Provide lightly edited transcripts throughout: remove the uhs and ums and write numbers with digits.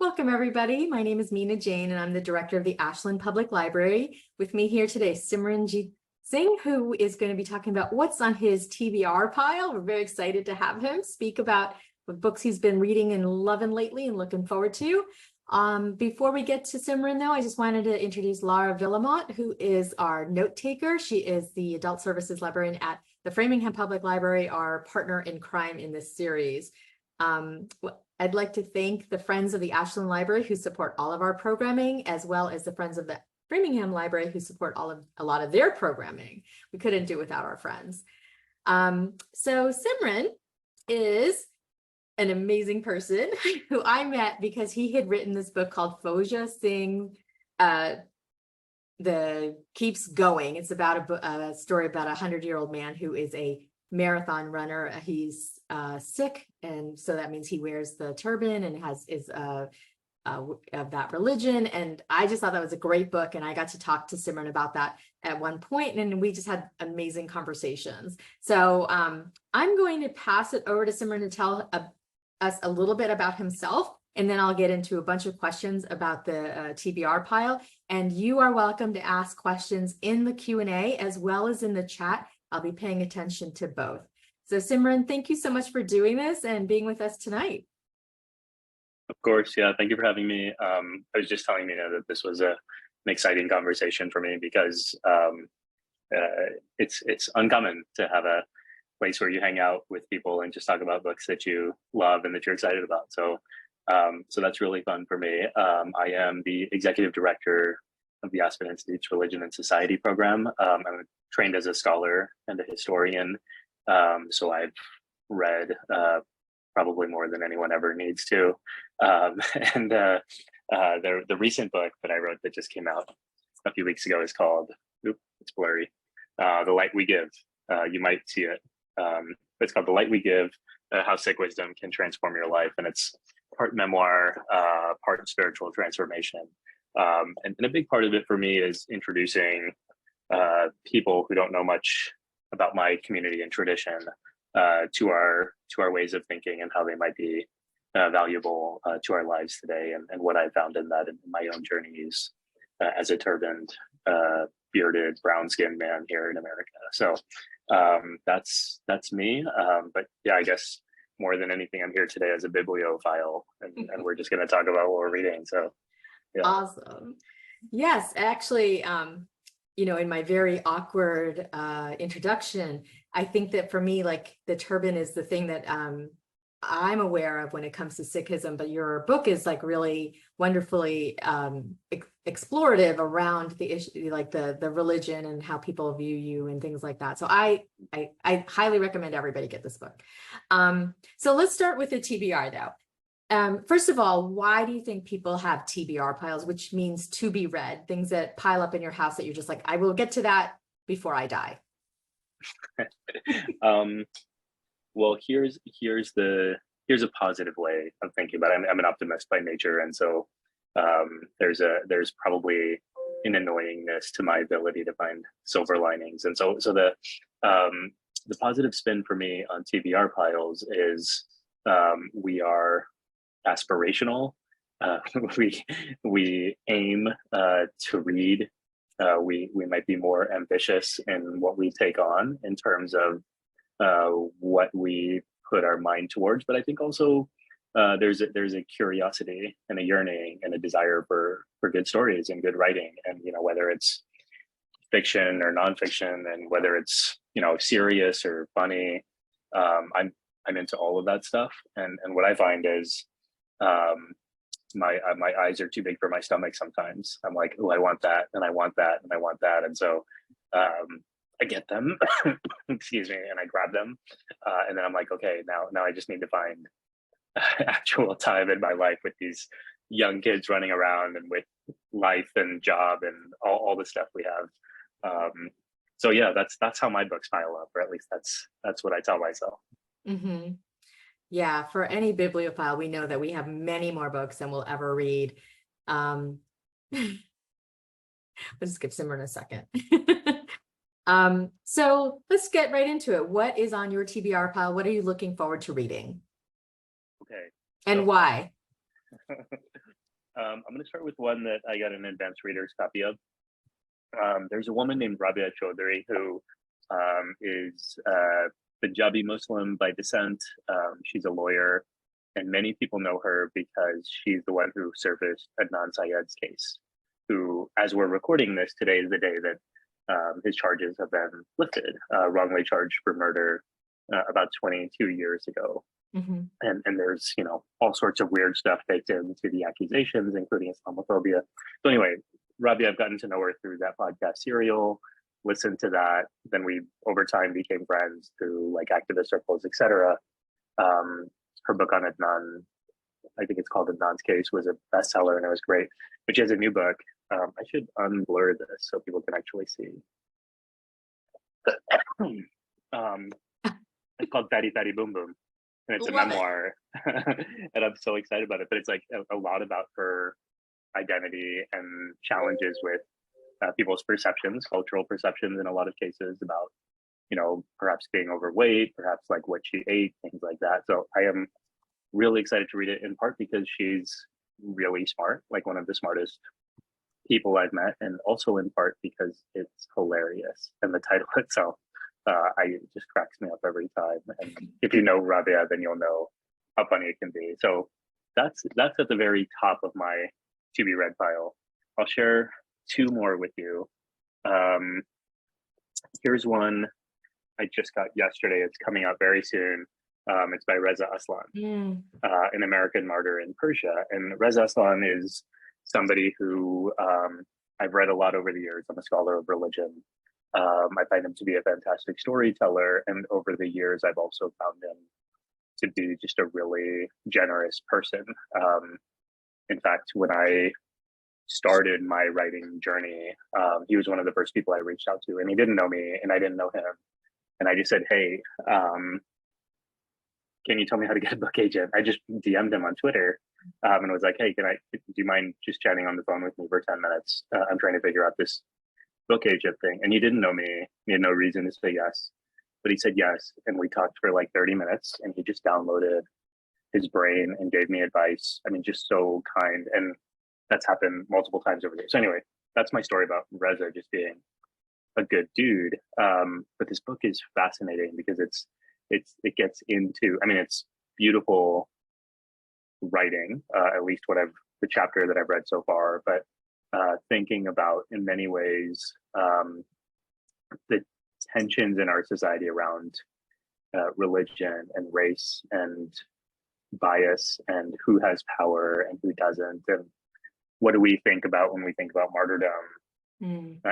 Welcome, everybody. My name is Meena Jain, and I'm the director of the Ashland Public Library. With me here today, Simran Jeet Singh, who is going to be talking about what's on his TBR pile. We're very excited to have him speak about the books he's been reading and loving lately and looking forward to. Before we get to Simran, though, I just wanted to introduce Laura Villamont, who is our note taker. She is the Adult Services Librarian at the Framingham Public Library, our partner in crime in this series. I'd like to thank the Friends of the Ashland Library who support all of our programming, as well as the Friends of the Framingham Library who support a lot of their programming. We couldn't do it without our friends. So Simran is an amazing person who I met because he had written this book called Fauja Singh, The Keeps Going. It's about a story about a 100-year-old man who is a marathon runner. He's Sikh, and so that means he wears the turban and is of that religion. And I just thought that was a great book, and I got to talk to Simran about that at one point, and we just had amazing conversations. So I'm going to pass it over to Simran to tell us a little bit about himself, and then I'll get into a bunch of questions about the TBR pile. And you are welcome to ask questions in the Q&A as well as in the chat. I'll be paying attention to both. So Simran, thank you so much for doing this and being with us tonight. Of course, yeah, thank you for having me. I was just telling Nina that this was an exciting conversation for me because it's uncommon to have a place where you hang out with people and just talk about books that you love and that you're excited about. So that's really fun for me. I am the executive director of the Aspen Institute's Religion and Society program. I'm trained as a scholar and a historian. So I've read probably more than anyone ever needs to. The recent book that I wrote that just came out a few weeks ago is called, it's blurry, The Light We Give. You might see it. It's called The Light We Give, How Sikh Wisdom Can Transform Your Life. And it's part memoir, part spiritual transformation. And a big part of it for me is introducing people who don't know much about my community and tradition to our ways of thinking and how they might be valuable to our lives today, and what I found in that in my own journeys as a turbaned, bearded, brown-skinned man here in America. So that's me. But yeah, I guess more than anything, I'm here today as a bibliophile, and we're just going to talk about what we're reading. So yeah. Awesome. Yes, actually, in my very awkward introduction, I think that for me, like, the turban is the thing that I'm aware of when it comes to Sikhism, but your book is like really wonderfully explorative around the issue, like the religion and how people view you and things like that. So I highly recommend everybody get this book. So let's start with the TBR though. First of all, why do you think people have TBR piles, which means to be read, things that pile up in your house that you're just like, I will get to that before I die? Well, here's a positive way of thinking about it. I'm an optimist by nature, and so there's probably an annoyingness to my ability to find silver linings. And so the positive spin for me on TBR piles is we are aspirational. We aim to read. We might be more ambitious in what we take on in terms of what we put our mind towards. But I think also there's a curiosity and a yearning and a desire for good stories and good writing, and whether it's fiction or nonfiction, and whether it's serious or funny. I'm into all of that stuff, and what I find is my eyes are too big for my stomach sometimes. I'm like, oh, I want that, and I want that, and I want that, and so I get them, excuse me, and I grab them, and then I'm like, okay, now I just need to find actual time in my life with these young kids running around, and with life and job and all the stuff we have. So yeah, that's how my books pile up, or at least that's what I tell myself. Mm-hmm. Yeah, for any bibliophile, we know that we have many more books than we'll ever read. We'll just give Simran a second. So let's get right into it. What is on your TBR pile? What are you looking forward to reading? Okay. And why? I'm going to start with one that I got an advanced reader's copy of. There's a woman named Rabia Chaudhry who is Punjabi Muslim by descent. She's a lawyer, and many people know her because she's the one who surfaced Adnan Syed's case, who, as we're recording this, today is the day that his charges have been lifted, wrongly charged for murder about 22 years ago. Mm-hmm. And there's, all sorts of weird stuff baked into the accusations, including Islamophobia. So anyway, Rabia, I've gotten to know her through that podcast Serial, listened to that. Then we, over time, became friends through like activist circles, etc. Her book on Adnan, I think it's called Adnan's Case, was a bestseller, and it was great. But she has a new book. I should unblur this so people can actually see. It's called Fatty Fatty Boom Boom. And it's a memoir. And I'm so excited about it. But it's like a lot about her identity and challenges with people's perceptions, cultural perceptions in a lot of cases about, perhaps being overweight, perhaps like what she ate, things like that. So I am really excited to read it, in part because she's really smart, like one of the smartest people I've met, and also in part because it's hilarious. And the title itself, it just cracks me up every time. And if you know Rabia, then you'll know how funny it can be. So that's at the very top of my to be read pile. I'll share two more with you. Here's one I just got yesterday. It's coming out very soon. It's by Reza Aslan, an American martyr in Persia. And Reza Aslan is somebody who I've read a lot over the years. I'm a scholar of religion. I find him to be a fantastic storyteller. And over the years, I've also found him to be just a really generous person. In fact, when I started my writing journey, he was one of the first people I reached out to, and he didn't know me and I didn't know him. And I just said, hey, can you tell me how to get a book agent? I just DM'd him on Twitter and was like, hey, do you mind just chatting on the phone with me for 10 minutes? I'm trying to figure out this book agent thing. And he didn't know me. He had no reason to say yes, but he said yes. And we talked for like 30 minutes and he just downloaded his brain and gave me advice. I mean, just so kind. And that's happened multiple times over there. So anyway, that's my story about Reza just being a good dude. But this book is fascinating because it gets into, I mean, it's beautiful writing, at least the chapter that I've read so far, but thinking about in many ways the tensions in our society around religion and race and bias and who has power and who doesn't, and what do we think about when we think about martyrdom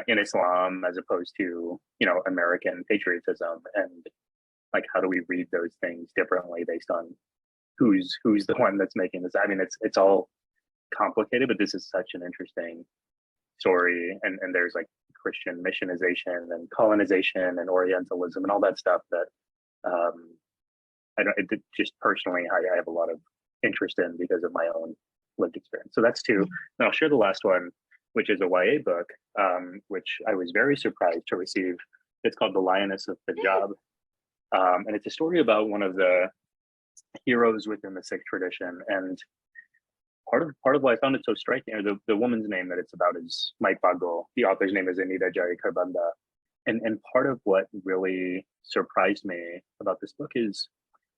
in Islam as opposed to American patriotism, and like how do we read those things differently based on who's the one that's making this. I mean, it's all complicated, but this is such an interesting story, and there's like Christian missionization and colonization and Orientalism and all that stuff that just personally I have a lot of interest in because of my own lived experience. So that's two. And I'll share the last one, which is a YA book, which I was very surprised to receive. It's called The Lioness of Punjab, and it's a story about one of the heroes within the Sikh tradition. And part of why I found it so striking, or the woman's name that it's about is Mike Bago. The author's name is Anita Jai Karbanda. And part of what really surprised me about this book is,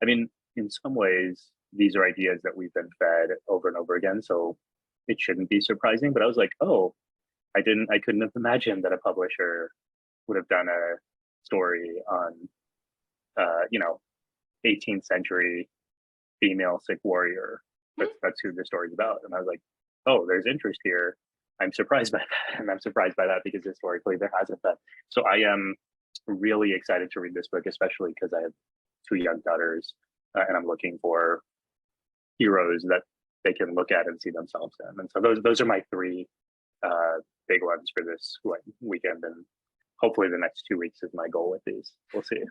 I mean, in some ways, these are ideas that we've been fed over and over again, so it shouldn't be surprising. But I was like, oh, I couldn't have imagined that a publisher would have done a story on, 18th century female Sikh warrior. That's who the story's about. And I was like, oh, there's interest here. I'm surprised by that. And I'm surprised by that because historically there hasn't been. So I am really excited to read this book, especially because I have two young daughters and I'm looking for heroes that they can look at and see themselves in. And so those are my three big ones for this weekend. And hopefully the next 2 weeks is my goal with these. We'll see.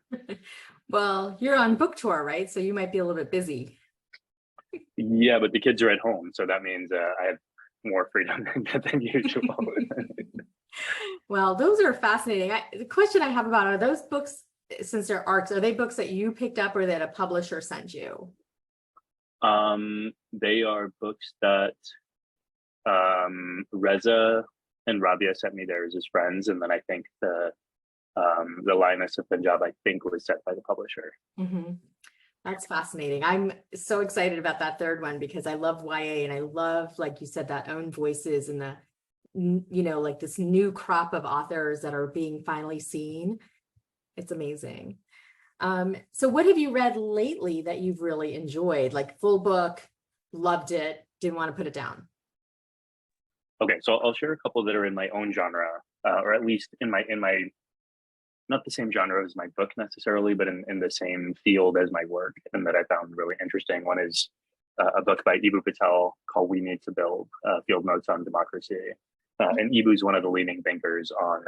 Well, you're on book tour, right? So you might be a little bit busy. Yeah, but the kids are at home. So that means I have more freedom than usual. Well, those are fascinating. The question I have about, are those books, since they're arcs, are they books that you picked up or that a publisher sent you? They are books that Reza and Rabia sent me theirs as friends, and then I think the Lioness of Punjab, I think, was sent by the publisher. Mm-hmm. That's fascinating. I'm so excited about that third one because I love YA and I love, like you said, that own voices and the, like this new crop of authors that are being finally seen. It's amazing. So what have you read lately that you've really enjoyed? Like full book, loved it, didn't want to put it down. Okay, so I'll share a couple that are in my own genre, or at least in my not the same genre as my book necessarily, but in the same field as my work, and that I found really interesting. One is a book by Eboo Patel called "We Need to Build: Field Notes on Democracy," and Eboo is one of the leading thinkers on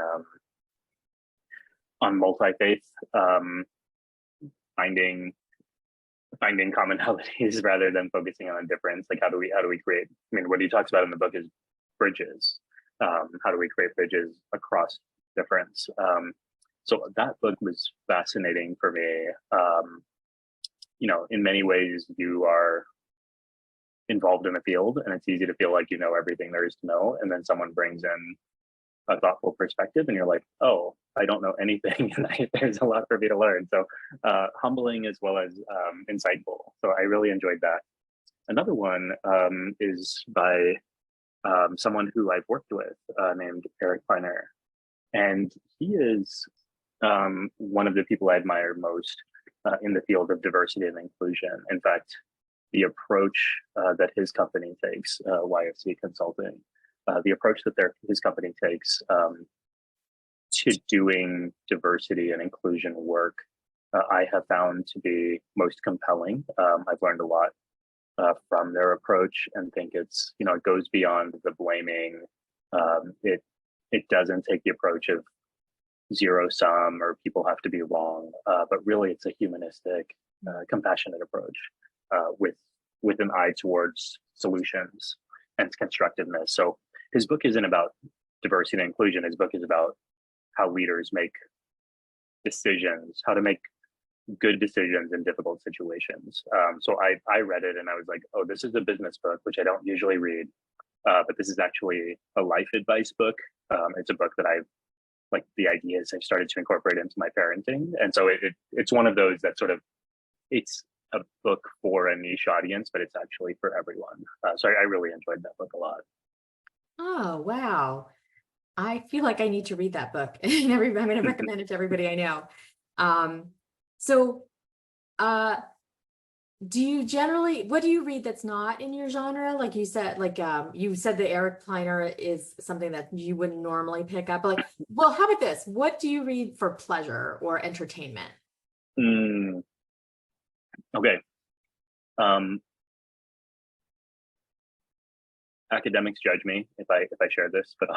multi-faith, finding commonalities rather than focusing on a difference. Like how do we create? I mean, what he talks about in the book is bridges. How do we create bridges across difference? So that book was fascinating for me. In many ways, you are involved in the field, and it's easy to feel like you know everything there is to know, and then someone brings in a thoughtful perspective, and you're like, oh, I don't know anything, and there's a lot for me to learn. So humbling as well as insightful. So I really enjoyed that. Another one is by someone who I've worked with named Eric Kleiner. And he is one of the people I admire most in the field of diversity and inclusion. In fact, the approach that his company takes, YFC Consulting, the approach that his company takes to doing diversity and inclusion work, I have found to be most compelling. I've learned a lot from their approach, and think it's, it goes beyond the blaming. It doesn't take the approach of zero sum or people have to be wrong, but really it's a humanistic, compassionate approach with an eye towards solutions and constructiveness. So his book isn't about diversity and inclusion. His book is about how leaders make decisions, how to make good decisions in difficult situations. So I read it and I was like, oh, this is a business book, which I don't usually read, but this is actually a life advice book. It's a book that like the ideas I've started to incorporate into my parenting. And so it's one of those that sort of, it's a book for a niche audience, but it's actually for everyone. So I really enjoyed that book a lot. Oh, wow. I feel like I need to read that book. I'm going to recommend it to everybody I know. So what do you read that's not in your genre? Like you said, you said that Eric Kleiner is something that you wouldn't normally pick up. Like, well, how about this? What do you read for pleasure or entertainment? Okay. Academics judge me if I share this, but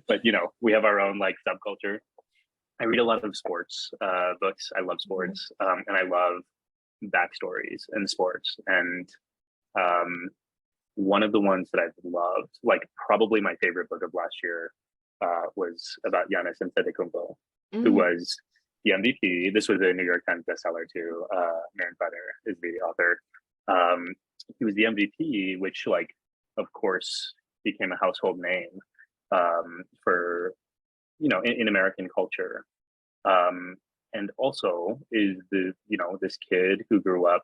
but we have our own like subculture. I read a lot of sports books. I love sports, and I love backstories in sports. And one of the ones that I've loved, like probably my favorite book of last year, was about Giannis Antetokounmpo, who was the MVP. This was a New York Times bestseller too. Maren Fetter is the author. He was the MVP, which, like, of course, became a household name for in American culture. And also is this kid who grew up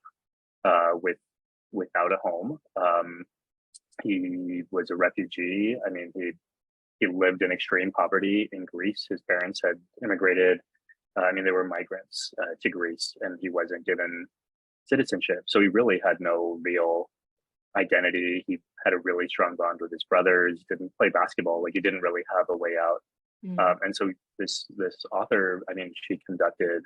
without a home. He was a refugee. I mean, he lived in extreme poverty in Greece. His parents had immigrated. They were migrants to Greece, and he wasn't given citizenship. So he really had no real identity. He had a really strong bond with his brothers, didn't play basketball. Like, he didn't really have a way out. And so this author, she conducted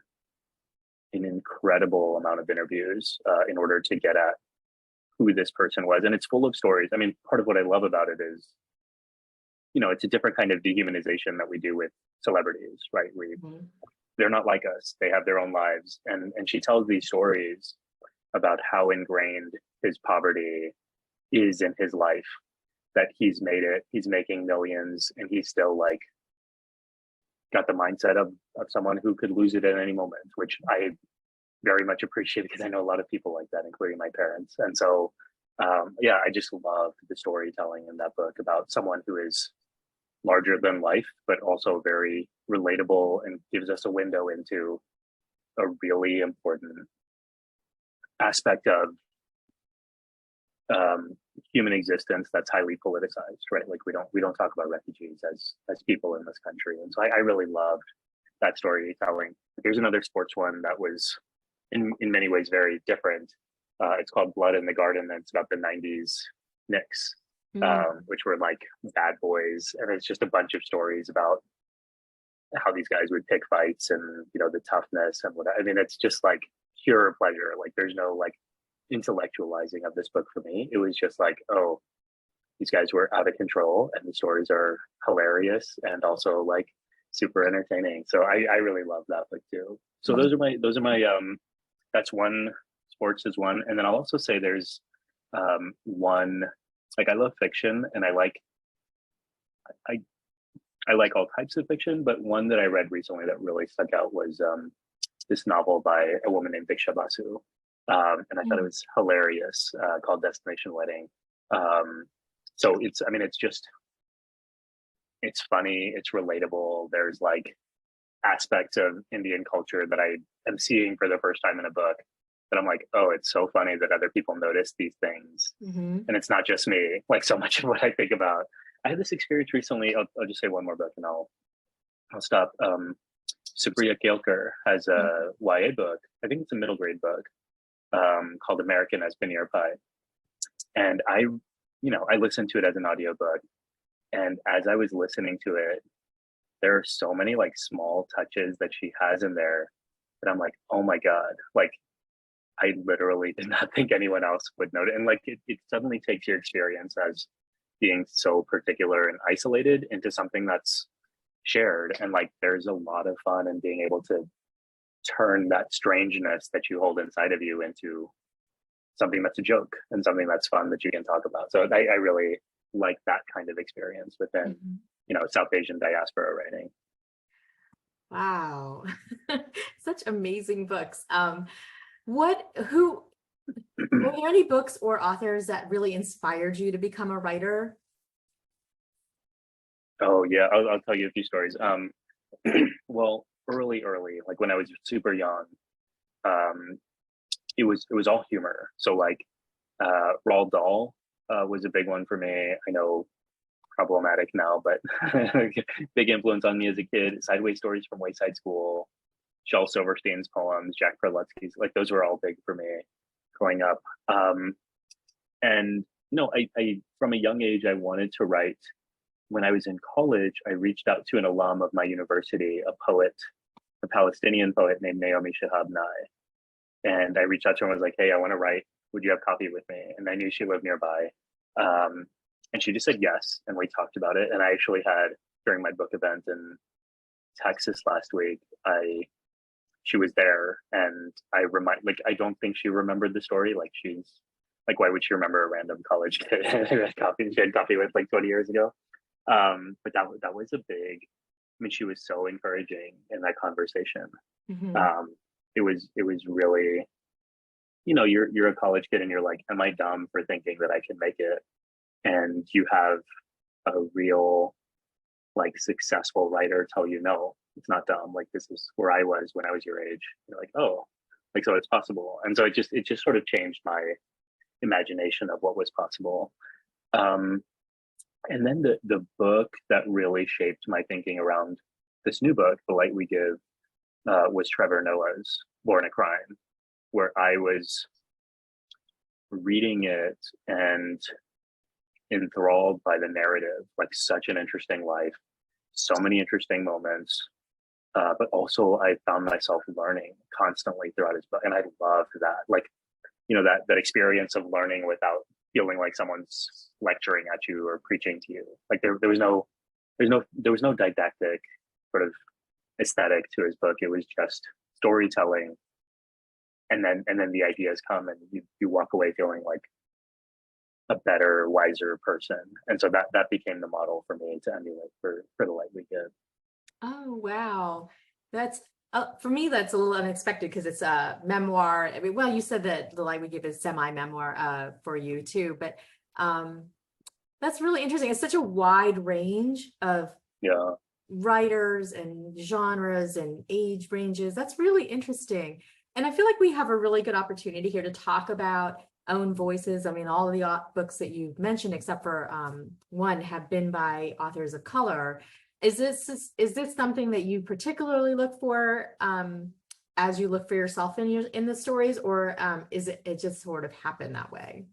an incredible amount of interviews in order to get at who this person was. And it's full of stories. Part of what I love about it is, it's a different kind of dehumanization that we do with celebrities, right? They're not like us. They have their own lives. And she tells these stories about how ingrained his poverty is in his life, that he's made it, he's making millions, and he's still like got the mindset of someone who could lose it at any moment, which very much appreciate because I know a lot of people like that, including my parents. And so, yeah, I just loved the storytelling in that book about someone who is larger than life, but also very relatable and gives us a window into a really important aspect of human existence that's highly politicized, right? Like we don't talk about refugees as people in this country, and so I really loved that storytelling. Here's another sports one that was in many ways very different. It's called Blood in the Garden, and it's about the '90s Knicks, which were like bad boys, and it's just a bunch of stories about how these guys would pick fights and the toughness and what I mean. It's just like pure pleasure. Like there's no like intellectualizing of this book for me. It was just like, oh, these guys were out of control and the stories are hilarious and also like super entertaining. So I really love that book too. So those are my that's one. Sports is one. And then I'll also say there's one, like I love fiction and I like all types of fiction, but one that I read recently that really stuck out was this novel by a woman named Diksha Basu. And I thought it was hilarious, called Destination Wedding. So it's funny, it's relatable. There's like aspects of Indian culture that I am seeing for the first time in a book that I'm like, oh, it's so funny that other people notice these things. And it's not just me, like so much of what I think about. I had this experience recently. I'll just say one more book and I'll stop. Supriya Kelkar has a YA book. I think it's a middle grade book called American Aspen Pie. And I listened to it as an audiobook. And as I was listening to it, there are so many like small touches that she has in there that I'm like, oh my God, like I literally did not think anyone else would notice. And like it suddenly takes your experience as being so particular and isolated into something that's shared. And like there's a lot of fun in being able to turn that strangeness that you hold inside of you into something that's a joke and something that's fun that you can talk about. So I really like that kind of experience within South Asian diaspora writing. Wow. Such amazing books. Were there any books or authors that really inspired you to become a writer? Oh yeah, I'll tell you a few stories. Well, early, like when I was super young, it was all humor. So like Roald Dahl was a big one for me. I know problematic now, but big influence on me as a kid. Sideways Stories from Wayside School, Shel Silverstein's poems, Jack Prelutsky's, like those were all big for me growing up. And I from a young age I wanted to write. When I was in college, I reached out to an alum of my university, a Palestinian poet named Naomi Shihab Nye. And I reached out to her and was like, hey, I want to write. Would you have coffee with me? And I knew she lived nearby. And she just said yes. And we talked about it. And I actually had, during my book event in Texas last week, she was there and I don't think she remembered the story. Like she's like, why would she remember a random college kid who had coffee with like 20 years ago? But that was a big, I mean, she was so encouraging in that conversation. It was really, you're a college kid and you're like, am I dumb for thinking that I can make it? And you have a real like successful writer tell you, no, it's not dumb. Like this is where I was when I was your age. You're like, oh, like, so it's possible. And so it just sort of changed my imagination of what was possible. And then the book that really shaped my thinking around this new book, The Light We Give, was Trevor Noah's Born a Crime, where I was reading it and enthralled by the narrative, like such an interesting life, so many interesting moments, but also I found myself learning constantly throughout his book. And I loved that, like, that experience of learning without feeling like someone's lecturing at you or preaching to you. Like there was no didactic sort of aesthetic to his book. It was just storytelling, and then the ideas come and you walk away feeling like a better, wiser person. And so that became the model for me to emulate for The Light We Give. Oh, wow. That's For me, that's a little unexpected because it's a memoir. I mean, well, you said that the light we give is semi-memoir for you too, but that's really interesting. It's such a wide range of Yeah. writers and genres and age ranges. That's really interesting. And I feel like we have a really good opportunity here to talk about own voices. I mean, all of the books that you've mentioned, except for one, have been by authors of color. Is this something that you particularly look for as you look for yourself in the stories, or is it just sort of happened that way?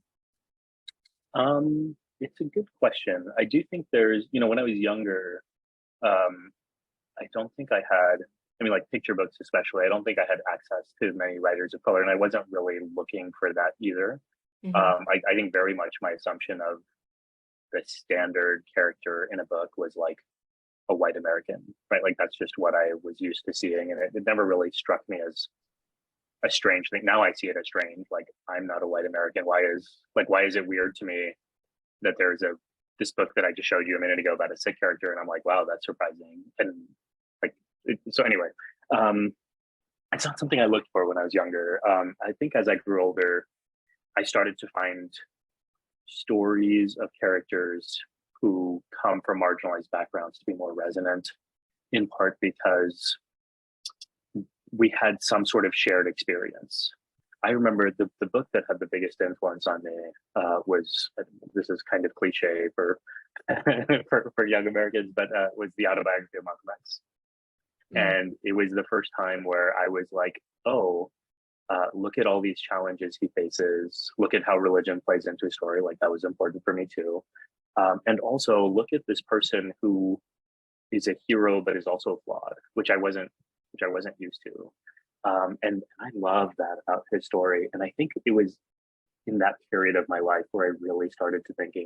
It's a good question. I do think there's, when I was younger, I don't think I had, like picture books especially, I don't think I had access to many writers of color, and I wasn't really looking for that either. Mm-hmm. I think very much my assumption of the standard character in a book was like a white American, right? Like that's just what I was used to seeing, and it never really struck me as a strange thing. Now I see it as strange. Like I'm not a white American. Why is it weird to me that there's this book that I just showed you a minute ago about a Sikh character, and I'm like, wow, that's surprising. And so anyway, it's not something I looked for when I was younger. I think as I grew older, I started to find stories of characters who come from marginalized backgrounds to be more resonant, in part because we had some sort of shared experience. I remember the book that had the biggest influence on me was, this is kind of cliche for for young Americans, but was the autobiography of Malcolm X. And it was the first time where I was like, oh, look at all these challenges he faces. Look at how religion plays into a story. Like that was important for me too. And also look at this person who is a hero, but is also flawed, which I wasn't used to. And I love that about his story. And I think it was in that period of my life where I really started to think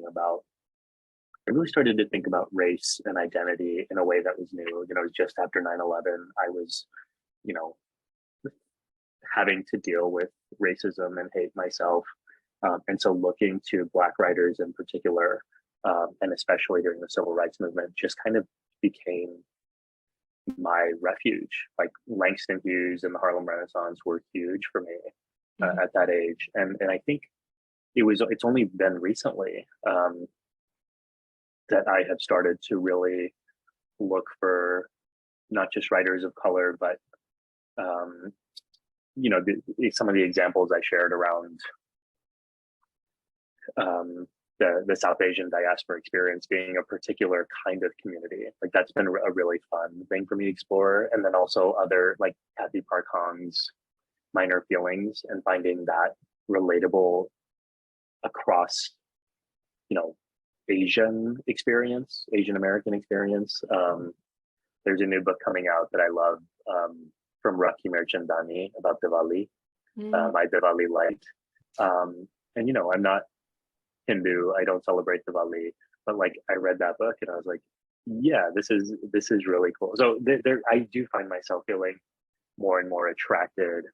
about race and identity in a way that was new. Just after 9/11, I was, having to deal with racism and hate myself. And so looking to Black writers in particular, and especially during the civil rights movement, just kind of became my refuge. Like Langston Hughes and the Harlem Renaissance were huge for me at that age. And I think it's only been recently that I have started to really look for not just writers of color, but some of the examples I shared around the South Asian diaspora experience being a particular kind of community. Like that's been a really fun thing for me to explore. And then also other like Kathy Park Hong's Minor Feelings, and finding that relatable across, Asian American experience. There's a new book coming out that I love from Rakhi Mirchandani about Diwali, my Diwali light. And I'm not Hindu, I don't celebrate Diwali, but like I read that book and I was like, yeah, this is really cool. So I do find myself feeling more and more attracted,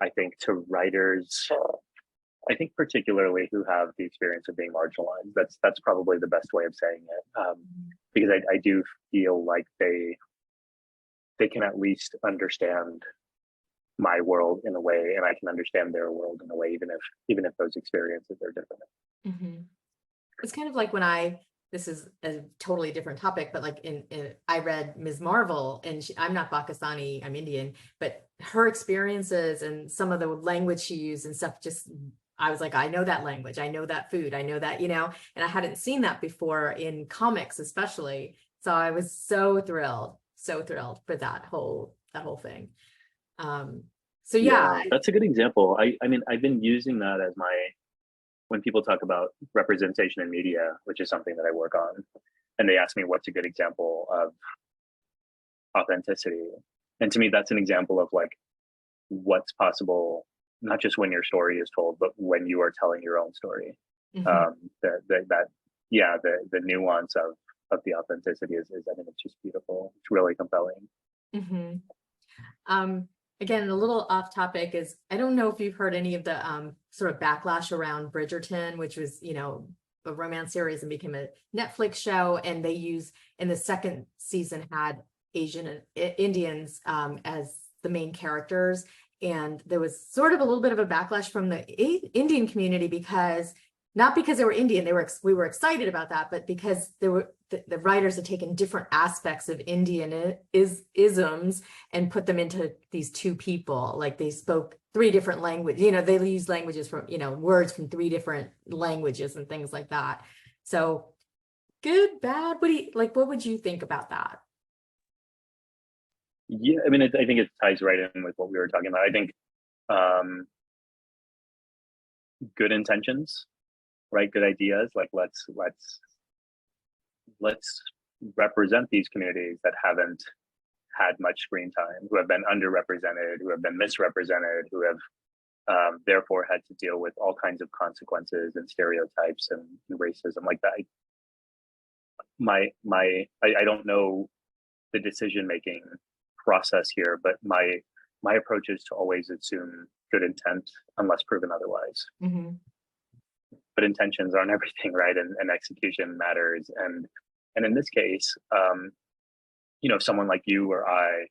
I think, to writers, I think particularly who have the experience of being marginalized. That's probably the best way of saying it, because I do feel like they can at least understand my world in a way, and I can understand their world in a way, even if those experiences are different. Mm-hmm. It's kind of like when this is a totally different topic, but like I read Ms. Marvel, and I'm not Pakistani, I'm Indian, but her experiences and some of the language she used and stuff, I was like, I know that language, I know that food, I know that, and I hadn't seen that before in comics, especially. So I was so thrilled for that whole thing. So yeah, that's a good example. I mean, I've been using that as when people talk about representation in media, which is something that I work on, and they ask me what's a good example of authenticity. And to me, that's an example of like what's possible, not just when your story is told, but when you are telling your own story. The nuance of the authenticity is I think it's just beautiful. It's really compelling. Again, a little off topic is, I don't know if you've heard any of the sort of backlash around Bridgerton, which was, a romance series and became a Netflix show. And they in the second season had Asian and Indians as the main characters. And there was sort of a little bit of a backlash from the Indian community because not because they were Indian, we were excited about that, but because the writers had taken different aspects of Indian isms and put them into these two people. Like they spoke 3 different languages, they use languages from, words from 3 different languages and things like that. So good, bad, what would you think about that? Yeah, I mean, I think it ties right in with what we were talking about. I think good intentions, right? Good ideas, like let's represent these communities that haven't had much screen time, who have been underrepresented, who have been misrepresented, who have therefore had to deal with all kinds of consequences and stereotypes and racism like that. I don't know the decision-making process here, but my approach is to always assume good intent unless proven otherwise. Mm-hmm. But intentions aren't everything, right? And execution matters. And in this case, someone like you or I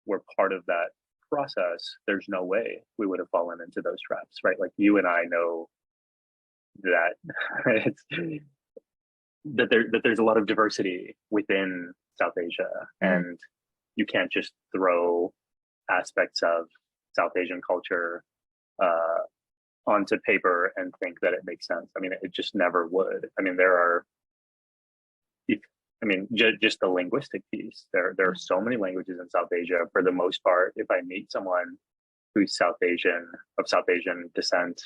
were part of that process, there's no way we would have fallen into those traps, right? Like you and I know that there's a lot of diversity within South Asia, and you can't just throw aspects of South Asian culture onto paper and think that it makes sense. I mean, it just never would. I mean, just the linguistic piece. There are so many languages in South Asia. For the most part, if I meet someone who's South Asian descent,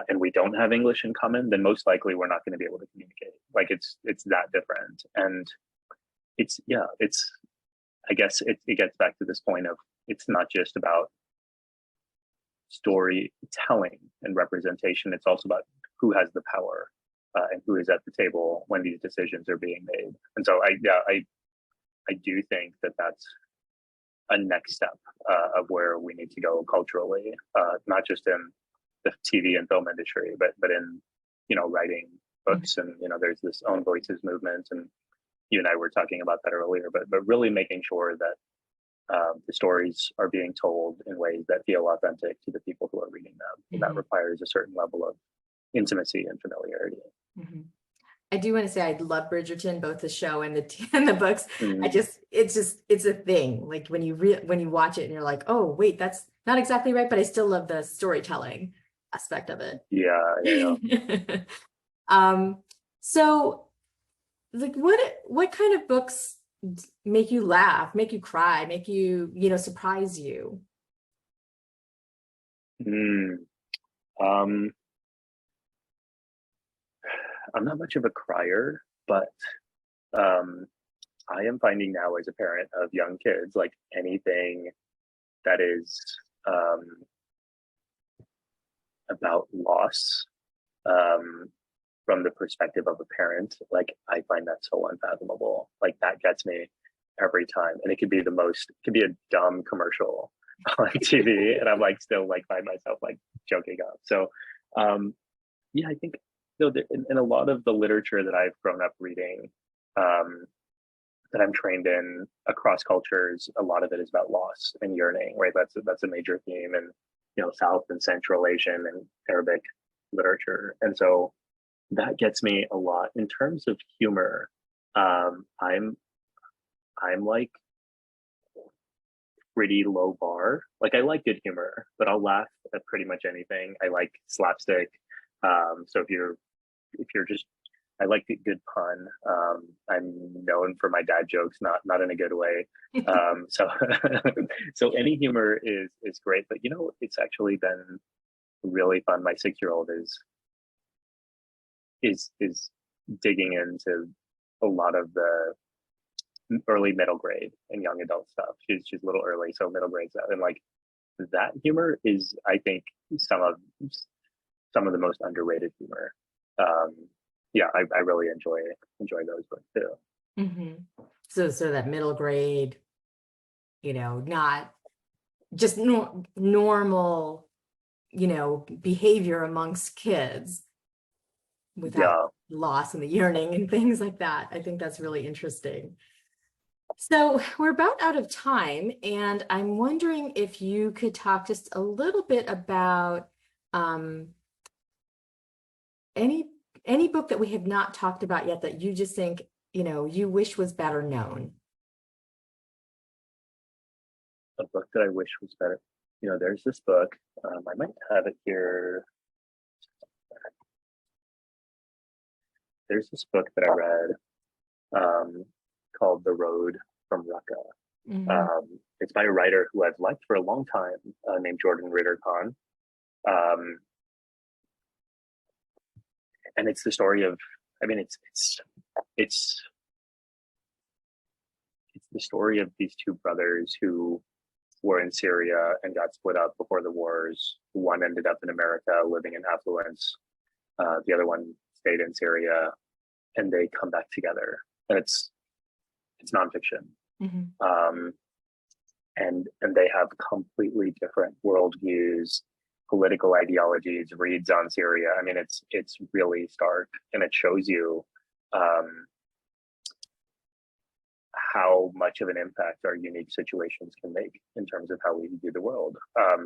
and we don't have English in common, then most likely we're not going to be able to communicate. Like it's that different. And I guess it gets back to this point of it's not just about storytelling and representation. It's also about who has the power and who is at the table when these decisions are being made. And so I do think that that's a next step of where we need to go culturally, not just in the TV and film industry, but in writing books. And there's this Own Voices movement, and you and I were talking about that earlier, but really making sure that the stories are being told in ways that feel authentic to the people who are reading them. And that requires a certain level of intimacy and familiarity. Mm-hmm. I do want to say I love Bridgerton, both the show and the books. It's a thing. Like when you watch it and you're like, oh wait, that's not exactly right, but I still love the storytelling aspect of it. Yeah. So like what kind of books make you laugh, make you cry, make you, surprise you? I'm not much of a crier, but I am finding now as a parent of young kids, like anything that is about loss from the perspective of a parent, like I find that so unfathomable. Like that gets me every time. And it could be a dumb commercial on TV and I'm like still like find myself like joking up. So I think in a lot of the literature that I've grown up reading, that I'm trained in across cultures, a lot of it is about loss and yearning, right? That's a major theme in South and Central Asian and Arabic literature. And so that gets me a lot. In terms of humor, I'm like pretty low bar. Like I like good humor, but I'll laugh at pretty much anything. I like slapstick. So if you're just, I like a good pun. I'm known for my dad jokes, not in a good way. So any humor is great, but it's actually been really fun. My 6-year-old is digging into a lot of the early middle grade and young adult stuff. She's a little early, so middle grade stuff, and like that humor is, I think, some of the most underrated humor. I really enjoy those books too. Mm-hmm. So that middle grade, not just normal, behavior amongst kids without loss and the yearning and things like that. I think that's really interesting. So we're about out of time, and I'm wondering if you could talk just a little bit about um, any any book that we have not talked about yet that you just think, you wish was better known. A book that I wish was better. There's this book. I might have it here. There's this book that I read called The Road from Raqqa. Mhm. It's by a writer who I've liked for a long time, named Jordan Ritter Khan. Um, and it's the story of, I mean, it's the story of these two brothers who were in Syria and got split up before the wars. One ended up in America living in affluence. The other one stayed in Syria, and they come back together. And it's nonfiction. Mhm. And they have completely different worldviews, political ideologies, reads on Syria. I mean, it's really stark, and it shows you how much of an impact our unique situations can make in terms of how we view the world.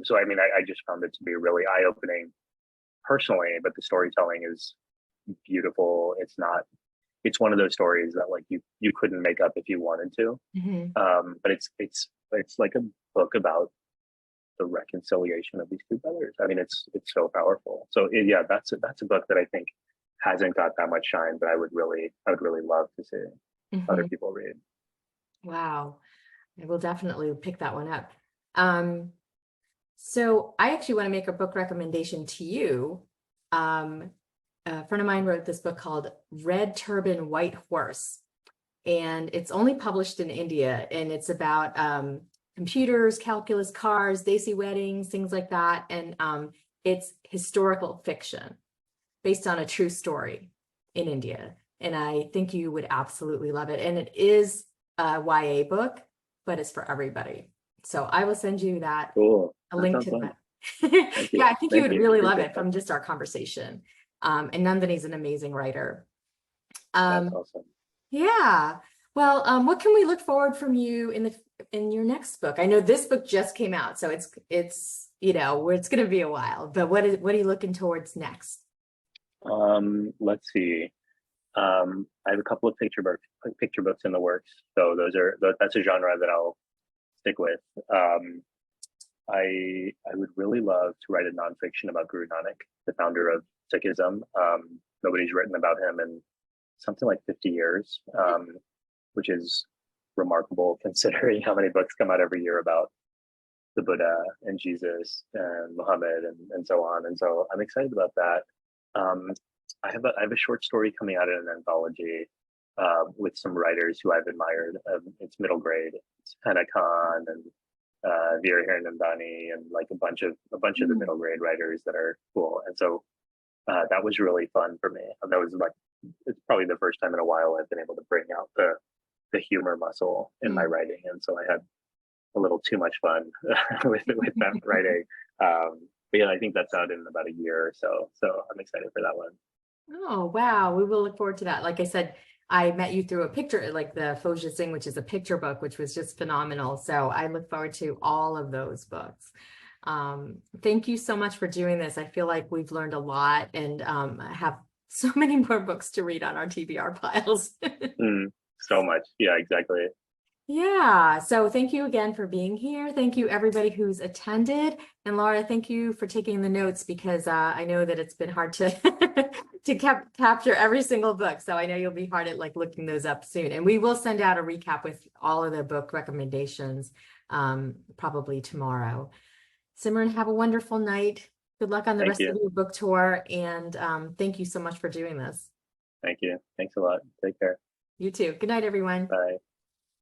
So, I mean, I just found it to be really eye-opening personally, but the storytelling is beautiful. It's one of those stories that like you couldn't make up if you wanted to. Mhm. But it's like a book about the reconciliation of these two brothers. I mean, it's so powerful. So yeah, that's a book that I think hasn't got that much shine, but I would really love to see other Mhm. people read. Wow. I will definitely pick that one up. So I actually want to make a book recommendation to you. A friend of mine wrote this book called Red Turban, White Horse, and it's only published in India, and it's about computers, calculus, cars, Desi weddings, things like that. And it's historical fiction based on a true story in India. And I think you would absolutely love it. And it is a YA book, but it's for everybody. So I will send you Cool. a That link sounds to fun. that. Thank Yeah, you. I think you Thank would you. really love Appreciate it that. from just our conversation. And Nandini's an amazing writer. That's Um, awesome. yeah. Well, what can we look forward from you in your next book? I know this book just came out, so it's where it's going to be a while. But what are you looking towards next? Let's see. I have a couple of picture books in the works. So that's a genre that I'll stick with. I would really love to write a nonfiction about Guru Nanak, the founder of Sikhism. Nobody's written about him in something like 50 years, which is remarkable considering how many books come out every year about the Buddha and Jesus and Muhammad and so on. And so I'm excited about that. Um, I have a short story coming out in an anthology with some writers who I've admired. It's middle grade. It's Hannah Khan and Veera Hirnandani and like a bunch of the Mm. middle grade writers that are cool. And so that was really fun for me. And that was like it's probably the first time in a while I've been able to bring out the humor muscle in my Mm. writing. And so I had a little too much fun with that writing. But yeah, I think that's out in about a year or so. So I'm excited for that one. Oh, wow. We will look forward to that. Like I said, I met you through a picture, like the Fauja Singh, which is a picture book, which was just phenomenal. So I look forward to all of those books. Thank you so much for doing this. I feel like we've learned a lot and have so many more books to read on our TBR piles. So much. Yeah, exactly. Yeah, so thank you again for being here. Thank you everybody who's attended. And Laura, thank you for taking the notes because I know that it's been hard to to capture every single book. So I know you'll be hard at like looking those up soon. And we will send out a recap with all of the book recommendations probably tomorrow. Simran, have a wonderful night. Good luck on the Thank rest of you. your book tour. And thank you so much for doing this. Thank you. Thanks a lot. Take care. You too. Good night, everyone. Bye.